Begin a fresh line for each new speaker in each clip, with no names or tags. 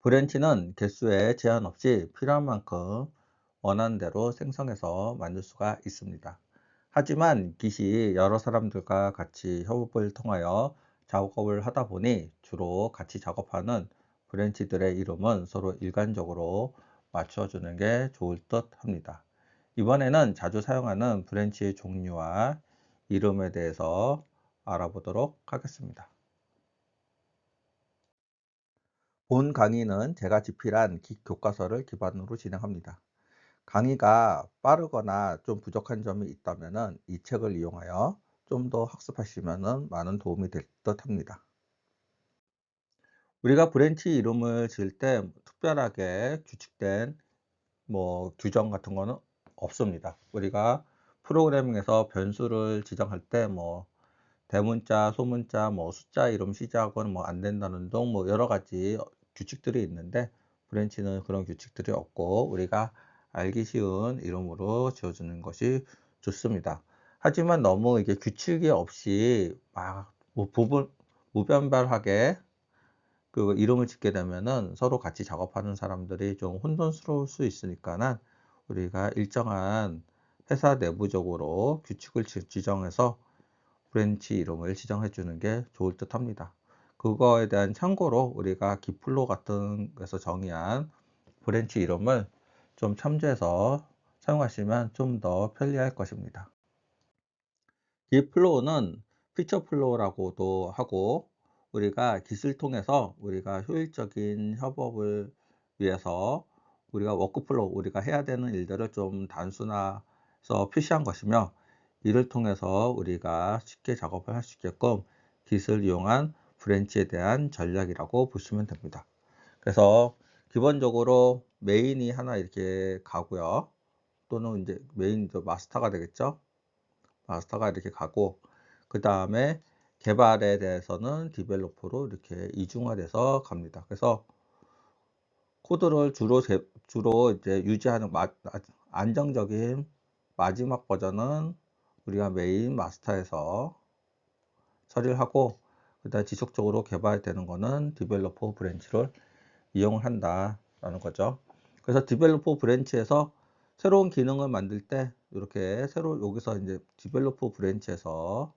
브랜치는 개수에 제한 없이 필요한 만큼 원하는 대로 생성해서 만들 수가 있습니다. 하지만 깃이 여러 사람들과 같이 협업을 통하여 작업을 하다 보니 주로 같이 작업하는 브랜치들의 이름은 서로 일관적으로 맞춰주는 게 좋을 듯 합니다. 이번에는 자주 사용하는 브랜치의 종류와 이름에 대해서 알아보도록 하겠습니다. 본 강의는 제가 집필한 교과서를 기반으로 진행합니다. 강의가 빠르거나 좀 부족한 점이 있다면 이 책을 이용하여 좀 더 학습하시면 많은 도움이 될 듯 합니다. 우리가 브랜치 이름을 지을 때 특별하게 규칙된 규정 같은 거는 없습니다. 우리가 프로그래밍에서 변수를 지정할 때 대문자, 소문자, 숫자 이름 시작은 안 된다는 등 여러 가지 규칙들이 있는데, 브랜치는 그런 규칙들이 없고 우리가 알기 쉬운 이름으로 지어주는 것이 좋습니다. 하지만 너무 이게 규칙이 없이 부분 무변별하게 그 이름을 짓게 되면은 서로 같이 작업하는 사람들이 좀 혼돈스러울 수 있으니까는 우리가 일정한 회사 내부적으로 규칙을 지정해서 브랜치 이름을 지정해 주는 게 좋을 듯 합니다. 그거에 대한 참고로 우리가 기플로 같은 데서 정의한 브랜치 이름을 좀 참조해서 사용하시면 좀 더 편리할 것입니다. 기플로우는 피처 플로우라고도 하고, 우리가 깃을 통해서 우리가 효율적인 협업을 위해서 우리가 워크플로우, 우리가 해야 되는 일들을 좀 단순화해서 표시한 것이며, 이를 통해서 우리가 쉽게 작업을 할 수 있게끔 깃을 이용한 브랜치에 대한 전략이라고 보시면 됩니다. 그래서 기본적으로 메인이 하나 이렇게 가고요. 또는 이제 메인 마스터가 되겠죠. 마스터가 이렇게 가고, 그 다음에 개발에 대해서는 디벨로퍼로 이렇게 이중화돼서 갑니다. 그래서 코드를 주로 이제 유지하는 안정적인 마지막 버전은 우리가 메인 마스터에서 처리를 하고, 그다음 지속적으로 개발되는 거는 디벨로퍼 브랜치를 이용을 한다라는 거죠. 그래서 디벨로퍼 브랜치에서 새로운 기능을 만들 때 이렇게 여기서 이제 디벨로퍼 브랜치에서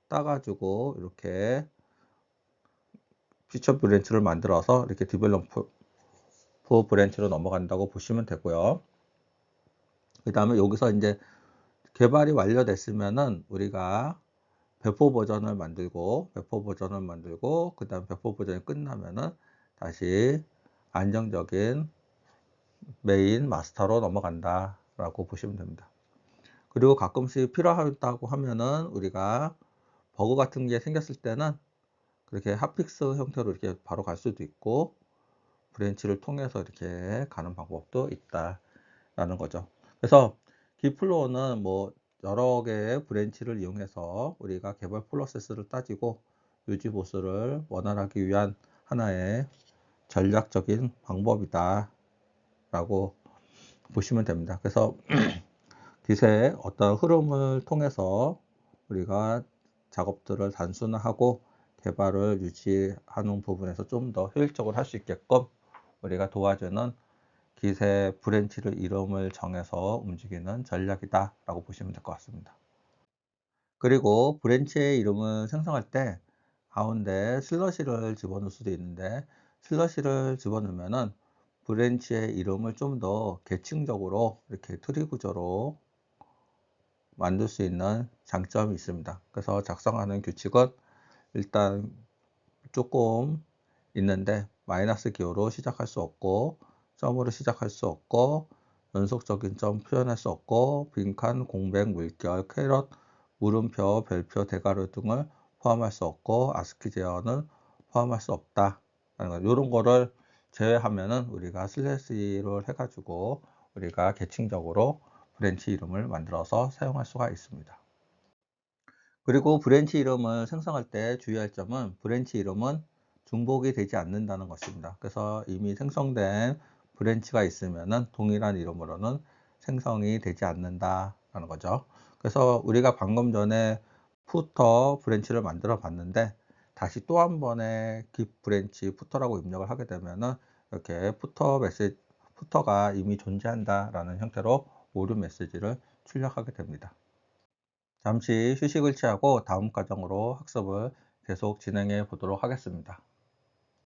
따가지고 이렇게 피처 브랜치를 만들어서 이렇게 디벨로퍼 브랜치로 넘어간다고 보시면 되고요. 그 다음에 여기서 이제 개발이 완료됐으면은 우리가 배포 버전을 만들고, 그 다음 배포 버전이 끝나면은 다시 안정적인 메인 마스터로 넘어간다 라고 보시면 됩니다. 그리고 가끔씩 필요하다고 하면은 우리가 버그 같은 게 생겼을 때는 그렇게 핫픽스 형태로 이렇게 바로 갈 수도 있고, 브랜치를 통해서 이렇게 가는 방법도 있다라는 거죠. 그래서 기플로우는 여러 개의 브랜치를 이용해서 우리가 개발 프로세스를 따지고 유지 보수를 원활하게 위한 하나의 전략적인 방법이다 라고 보시면 됩니다. 그래서 기세의 어떤 흐름을 통해서 우리가 작업들을 단순화하고 개발을 유지하는 부분에서 좀 더 효율적으로 할 수 있게끔 우리가 도와주는 기세 브랜치를 이름을 정해서 움직이는 전략이다 라고 보시면 될 것 같습니다. 그리고 브랜치의 이름을 생성할 때 가운데 슬러시를 집어넣을 수도 있는데, 슬러시를 집어넣으면은 브랜치의 이름을 좀 더 계층적으로 이렇게 트리 구조로 만들 수 있는 장점이 있습니다. 그래서 작성하는 규칙은 일단 조금 있는데, 마이너스 기호로 시작할 수 없고, 점으로 시작할 수 없고, 연속적인 점 표현할 수 없고, 빈칸, 공백, 물결, 캐럿, 물음표, 별표, 대괄호 등을 포함할 수 없고, 아스키 제어는 포함할 수 없다. 이런 거를 제외하면은 우리가 슬래시를 해가지고 우리가 계층적으로 브랜치 이름을 만들어서 사용할 수가 있습니다. 그리고 브랜치 이름을 생성할 때 주의할 점은, 브랜치 이름은 중복이 되지 않는다는 것입니다. 그래서 이미 생성된 브랜치가 있으면은 동일한 이름으로는 생성이 되지 않는다라는 거죠. 그래서 우리가 방금 전에 푸터 브랜치를 만들어 봤는데, 다시 또 한 번의 깃 브랜치 푸터라고 입력을 하게 되면은 이렇게 푸터가 이미 존재한다라는 형태로 오류 메시지를 출력하게 됩니다. 잠시 휴식을 취하고 다음 과정으로 학습을 계속 진행해 보도록 하겠습니다.